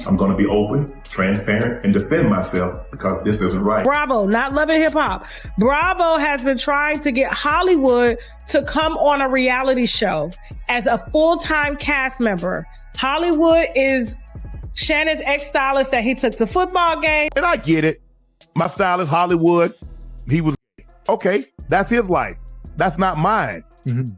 I'm going to be open, transparent, and defend myself because this isn't right. Bravo, not loving hip hop. Bravo has been trying to get Hollywood to come on a reality show as a full-time cast member. Hollywood is Shannon's ex-stylist that he took to football games. And I get it. My stylist, Hollywood, he was okay. That's his life. That's not mine. Mm-hmm.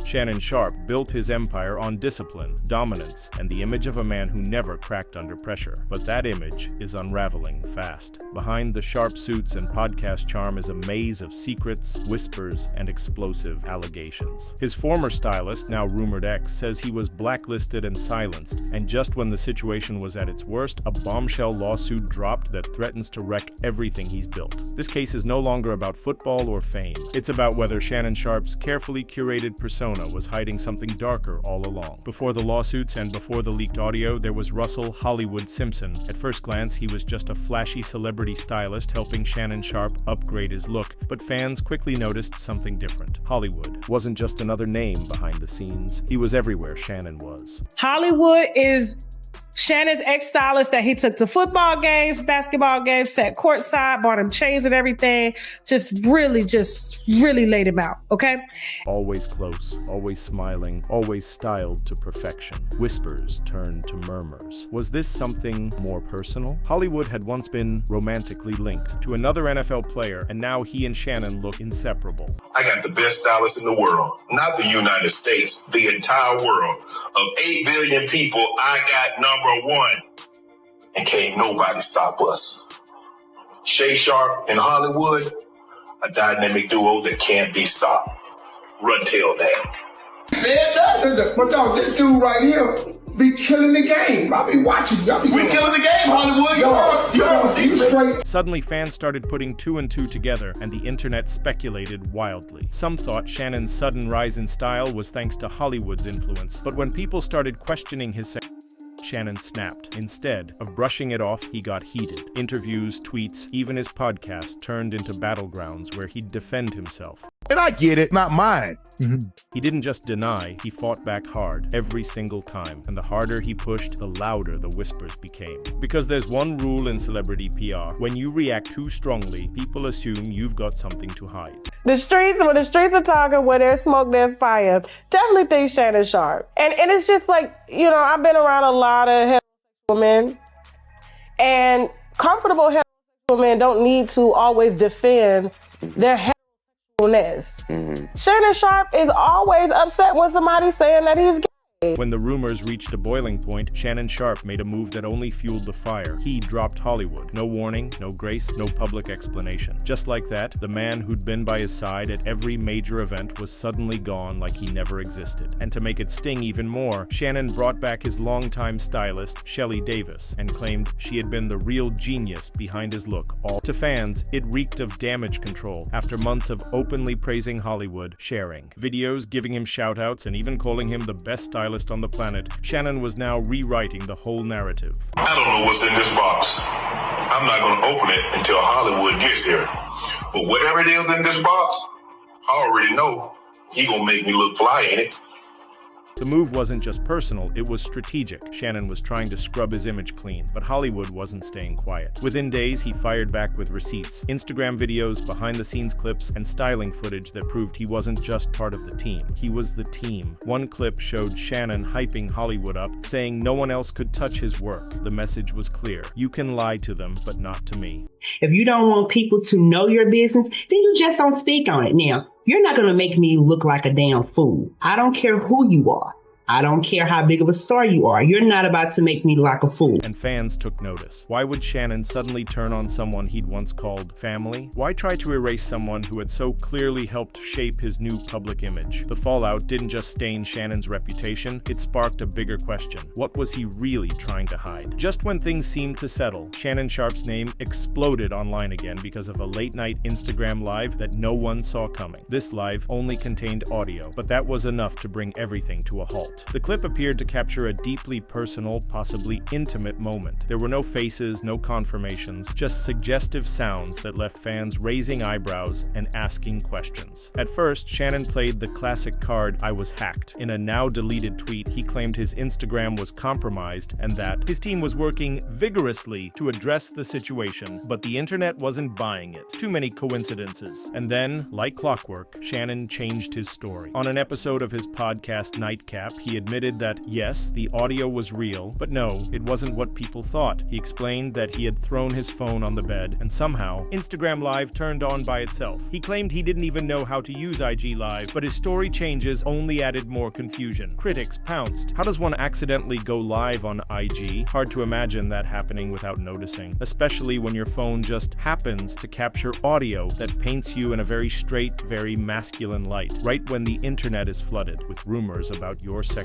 Shannon Sharpe built his empire on discipline, dominance, and the image of a man who never cracked under pressure. But that image is unraveling fast. Behind the sharp suits and podcast charm is a maze of secrets, whispers, and explosive allegations. His former stylist, now rumored ex, says he was blacklisted and silenced, and just when the situation was at its worst, a bombshell lawsuit dropped that threatens to wreck everything he's built. This case is no longer about football or fame. It's about whether Shannon Sharpe's carefully curated persona was hiding something darker all along. Before the lawsuits and before the leaked audio, there was Russell Hollywood Simpson. At first glance, he was just a flashy celebrity stylist helping Shannon Sharpe upgrade his look, but fans quickly noticed something different. Hollywood wasn't just another name behind the scenes. He was everywhere Shannon was. Hollywood is Shannon's ex-stylist that he took to football games, basketball games, sat courtside, bought him chains and everything. Just really laid him out, okay? Always close, always smiling, always styled to perfection. Whispers turned to murmurs. Was this something more personal? Hollywood had once been romantically linked to another NFL player, and now he and Shannon look inseparable. I got the best stylist in the world, not the United States, the entire world. Of 8 billion people, I got number one, and can't nobody stop us. Shay Sharpe and Hollywood, a dynamic duo that can't be stopped. Run tell that. But dog, this dude right here be killing the game. I be watching. We killing the game, Hollywood. You straight. Suddenly, fans started putting two and two together, and the internet speculated wildly. Some thought Shannon's sudden rise in style was thanks to Hollywood's influence, but when people started questioning his Shannon snapped. Instead of brushing it off, he got heated. Interviews, tweets, even his podcast turned into battlegrounds where he'd defend himself. And I get it, not mine. Mm-hmm. He didn't just deny, he fought back hard, every single time. And the harder he pushed, the louder the whispers became. Because there's one rule in celebrity PR. When you react too strongly, people assume you've got something to hide. When the streets are talking, where there's smoke, there's fire. Definitely think Shannon Sharpe. And it's just like, I've been around a lot of heterosexual men, and comfortable heterosexual men don't need to always defend their heterosexualness. Mm-hmm. Shannon Sharpe is always upset when somebody's saying that he's gay. When the rumors reached a boiling point, Shannon Sharpe made a move that only fueled the fire. He dropped Hollywood. No warning, no grace, no public explanation. Just like that, the man who'd been by his side at every major event was suddenly gone like he never existed. And to make it sting even more, Shannon brought back his longtime stylist, Shelley Davis, and claimed she had been the real genius behind his look. All to fans, it reeked of damage control after months of openly praising Hollywood, sharing videos, giving him shout-outs, and even calling him the best stylist on the planet. Shannon was now rewriting the whole narrative. I don't know what's in this box. I'm not going to open it until Hollywood gets here. But whatever it is in this box, I already know he going to make me look fly, ain't it? The move wasn't just personal, it was strategic. Shannon was trying to scrub his image clean, but Hollywood wasn't staying quiet. Within days, he fired back with receipts, Instagram videos, behind-the-scenes clips, and styling footage that proved he wasn't just part of the team. He was the team. One clip showed Shannon hyping Hollywood up, saying no one else could touch his work. The message was clear. You can lie to them, but not to me. If you don't want people to know your business, then you just don't speak on it. Now, you're not going to make me look like a damn fool. I don't care who you are. I don't care how big of a star you are. You're not about to make me look like a fool. And fans took notice. Why would Shannon suddenly turn on someone he'd once called family? Why try to erase someone who had so clearly helped shape his new public image? The fallout didn't just stain Shannon's reputation, it sparked a bigger question. What was he really trying to hide? Just when things seemed to settle, Shannon Sharpe's name exploded online again because of a late-night Instagram live that no one saw coming. This live only contained audio, but that was enough to bring everything to a halt. built. The clip appeared to capture a deeply personal, possibly intimate moment. There were no faces, no confirmations, just suggestive sounds that left fans raising eyebrows and asking questions. At first, Shannon played the classic card, "I was hacked." In a now-deleted tweet, he claimed his Instagram was compromised and that his team was working vigorously to address the situation, but the internet wasn't buying it. Too many coincidences. And then, like clockwork, Shannon changed his story. On an episode of his podcast Nightcap, he admitted that, yes, the audio was real, but no, it wasn't what people thought. He explained that he had thrown his phone on the bed, and somehow, Instagram Live turned on by itself. He claimed he didn't even know how to use IG Live, but his story changes only added more confusion. Critics pounced. How does one accidentally go live on IG? Hard to imagine that happening without noticing, especially when your phone just happens to capture audio that paints you in a very straight, very masculine light, right when the internet is flooded with rumors about your sexuality.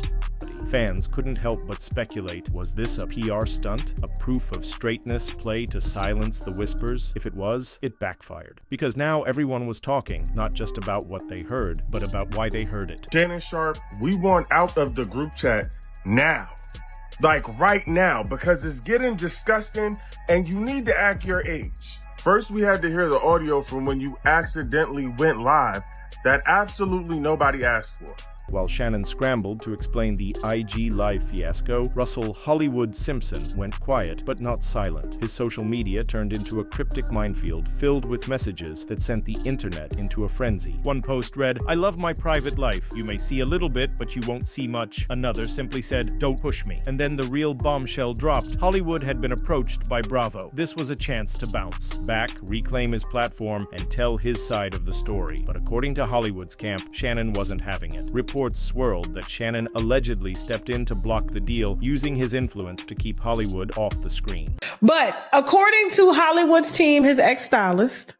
Fans couldn't help but speculate, was this a PR stunt? A proof of straightness play to silence the whispers? If it was, it backfired. Because now everyone was talking, not just about what they heard, but about why they heard it. Shannon Sharpe, we want out of the group chat now. Like right now, because it's getting disgusting and you need to act your age. First, we had to hear the audio from when you accidentally went live that absolutely nobody asked for. While Shannon scrambled to explain the IG Live fiasco, Russell Hollywood Simpson went quiet, but not silent. His social media turned into a cryptic minefield filled with messages that sent the internet into a frenzy. One post read, "I love my private life. You may see a little bit, but you won't see much." Another simply said, "Don't push me." And then the real bombshell dropped. Hollywood had been approached by Bravo. This was a chance to bounce back, reclaim his platform, and tell his side of the story. But according to Hollywood's camp, Shannon wasn't having it. Reports swirled that Shannon allegedly stepped in to block the deal, using his influence to keep Hollywood off the screen. But according to Hollywood's team, his ex-stylist,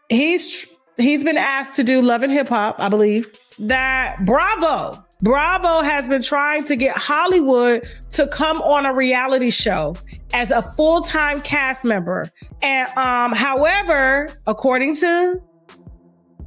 he's been asked to do Love and Hip Hop, I believe. That Bravo has been trying to get Hollywood to come on a reality show as a full-time cast member. And however, according to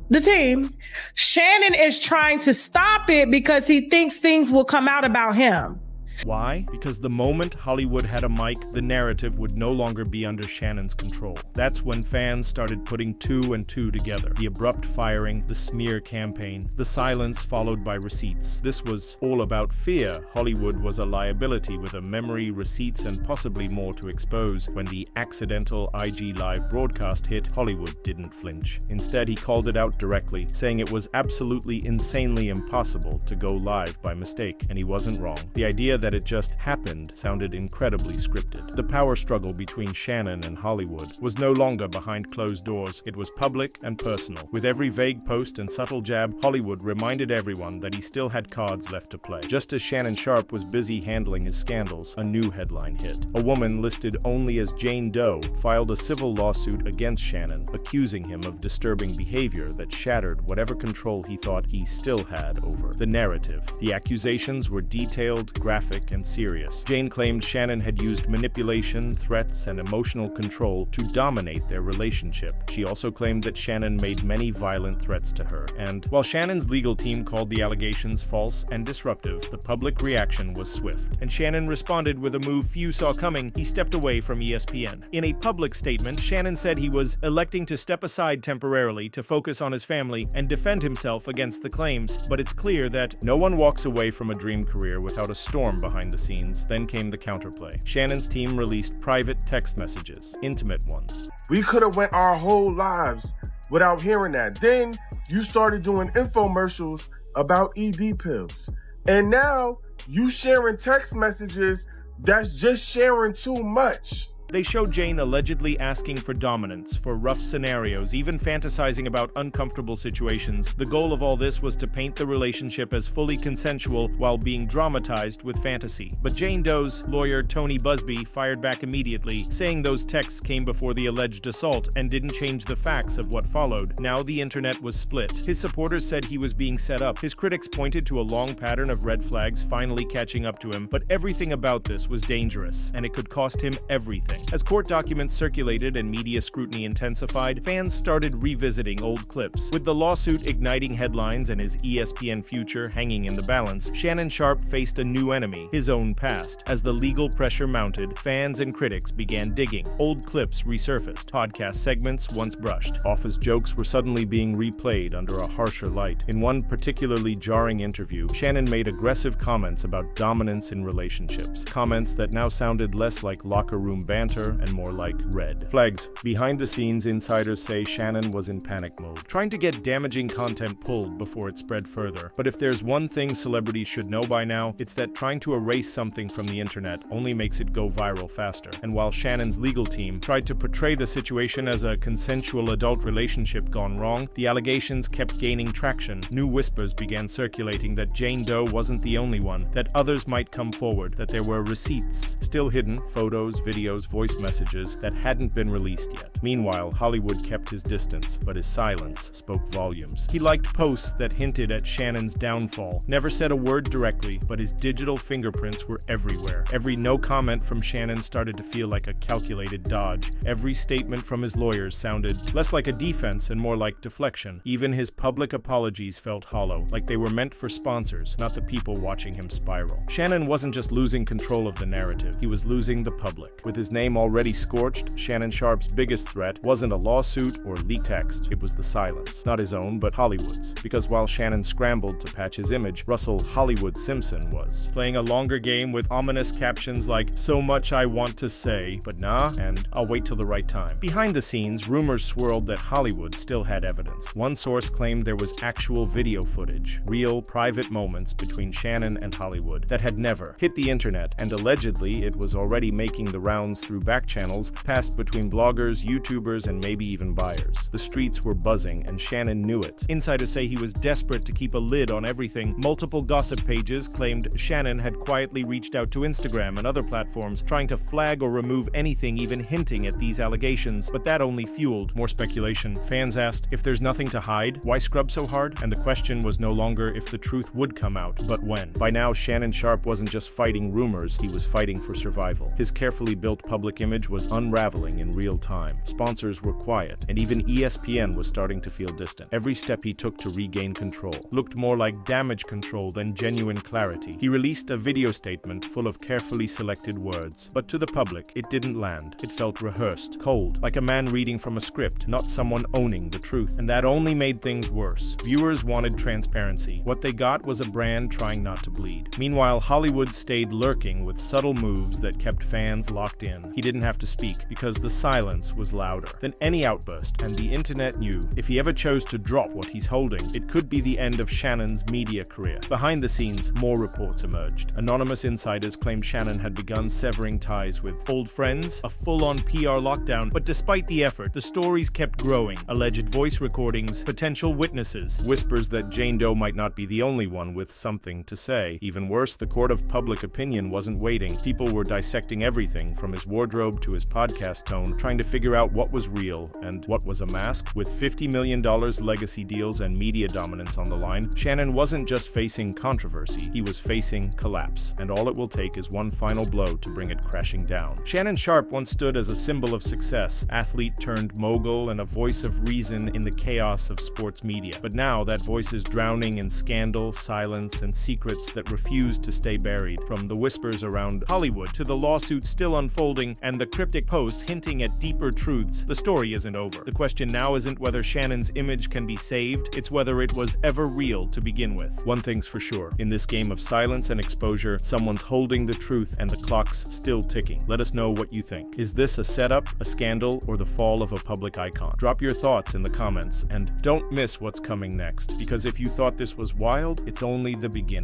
the team, Shannon is trying to stop it because he thinks things will come out about him. Why? Because the moment Hollywood had a mic, the narrative would no longer be under Shannon's control. That's when fans started putting two and two together. The abrupt firing, the smear campaign, the silence followed by receipts. This was all about fear. Hollywood was a liability with a memory, receipts, and possibly more to expose. When the accidental IG Live broadcast hit, Hollywood didn't flinch. Instead, he called it out directly, saying it was absolutely insanely impossible to go live by mistake, and he wasn't wrong. The idea that it just happened sounded incredibly scripted. The power struggle between Shannon and Hollywood was no longer behind closed doors. It was public and personal. With every vague post and subtle jab, Hollywood reminded everyone that he still had cards left to play. Just as Shannon Sharpe was busy handling his scandals, a new headline hit. A woman listed only as Jane Doe filed a civil lawsuit against Shannon, accusing him of disturbing behavior that shattered whatever control he thought he still had over the narrative. The accusations were detailed, graphic, and serious. Jane claimed Shannon had used manipulation, threats, and emotional control to dominate their relationship. She also claimed that Shannon made many violent threats to her. And while Shannon's legal team called the allegations false and disruptive, the public reaction was swift. And Shannon responded with a move few saw coming. He stepped away from ESPN. In a public statement, Shannon said he was electing to step aside temporarily to focus on his family and defend himself against the claims. But it's clear that no one walks away from a dream career without a storm behind the scenes. Then came the counterplay. Shannon's team released private text messages, intimate ones. We could have went our whole lives without hearing that. Then you started doing infomercials about ED pills. And now you sharing text messages that's just sharing too much. They showed Jane allegedly asking for dominance, for rough scenarios, even fantasizing about uncomfortable situations. The goal of all this was to paint the relationship as fully consensual while being dramatized with fantasy. But Jane Doe's lawyer Tony Busby fired back immediately, saying those texts came before the alleged assault and didn't change the facts of what followed. Now the internet was split. His supporters said he was being set up. His critics pointed to a long pattern of red flags finally catching up to him, but everything about this was dangerous, and it could cost him everything. everything. As court documents circulated and media scrutiny intensified, fans started revisiting old clips. With the lawsuit igniting headlines and his ESPN future hanging in the balance, Shannon Sharpe faced a new enemy, his own past. As the legal pressure mounted, fans and critics began digging. Old clips resurfaced. Podcast segments once brushed off as jokes were suddenly being replayed under a harsher light. In one particularly jarring interview, Shannon made aggressive comments about dominance in relationships. Comments that now sounded less like locker room banter and more like red flags. Behind the scenes, insiders say Shannon was in panic mode, trying to get damaging content pulled before it spread further. But if there's one thing celebrities should know by now, it's that trying to erase something from the internet only makes it go viral faster. And while Shannon's legal team tried to portray the situation as a consensual adult relationship gone wrong, the allegations kept gaining traction. New whispers began circulating that Jane Doe wasn't the only one, that others might come forward, that there were receipts still hidden, photos, videos, voice messages that hadn't been released yet. Meanwhile, Hollywood kept his distance, but his silence spoke volumes. He liked posts that hinted at Shannon's downfall, never said a word directly, but his digital fingerprints were everywhere. Every no comment from Shannon started to feel like a calculated dodge. Every statement from his lawyers sounded less like a defense and more like deflection. Even his public apologies felt hollow, like they were meant for sponsors, not the people watching him spiral. Shannon wasn't just losing control of the narrative, he was losing the public. With his name already scorched, Shannon Sharpe's biggest threat wasn't a lawsuit or leaked text, it was the silence. Not his own, but Hollywood's. Because while Shannon scrambled to patch his image, Russell Hollywood Simpson was playing a longer game with ominous captions like, "So much I want to say, but nah," and "I'll wait till the right time." Behind the scenes, rumors swirled that Hollywood still had evidence. One source claimed there was actual video footage, real, private moments between Shannon and Hollywood that had never hit the internet, and allegedly it was already making the rounds through back channels passed between bloggers, YouTubers, and maybe even buyers. The streets were buzzing, and Shannon knew it. Insiders say he was desperate to keep a lid on everything. Multiple gossip pages claimed Shannon had quietly reached out to Instagram and other platforms, trying to flag or remove anything even hinting at these allegations, but that only fueled more speculation. Fans asked, if there's nothing to hide, why scrub so hard? And the question was no longer if the truth would come out, but when. By now, Shannon Sharpe wasn't just fighting rumors, he was fighting for survival. His carefully built public image was unraveling in real time. Sponsors were quiet, and even ESPN was starting to feel distant. Every step he took to regain control looked more like damage control than genuine clarity. He released a video statement full of carefully selected words, but to the public, it didn't land. It felt rehearsed, cold, like a man reading from a script, not someone owning the truth. And that only made things worse. Viewers wanted transparency. What they got was a brand trying not to bleed. Meanwhile, Hollywood stayed lurking with subtle moves that kept fans locked in. He didn't have to speak because the silence was louder than any outburst, and the internet knew if he ever chose to drop what he's holding, it could be the end of Shannon's media career. Behind the scenes, more reports emerged. Anonymous insiders claimed Shannon had begun severing ties with old friends, a full-on PR lockdown, but despite the effort, the stories kept growing. Alleged voice recordings, potential witnesses, whispers that Jane Doe might not be the only one with something to say. Even worse, the court of public opinion wasn't waiting. People were dissecting everything from his wardrobe to his podcast tone, trying to figure out what was real and what was a mask. With $50 million legacy deals and media dominance on the line, Shannon wasn't just facing controversy, he was facing collapse, and all it will take is one final blow to bring it crashing down. Shannon Sharpe once stood as a symbol of success, athlete turned mogul and a voice of reason in the chaos of sports media. But now that voice is drowning in scandal, silence, and secrets that refuse to stay buried. From the whispers around Hollywood to the lawsuit still unfolding and the cryptic posts hinting at deeper truths, the story isn't over. The question now isn't whether Shannon's image can be saved, it's whether it was ever real to begin with. One thing's for sure, in this game of silence and exposure, someone's holding the truth and the clock's still ticking. Let us know what you think. Is this a setup, a scandal, or the fall of a public icon? Drop your thoughts in the comments, and don't miss what's coming next, because if you thought this was wild, it's only the beginning.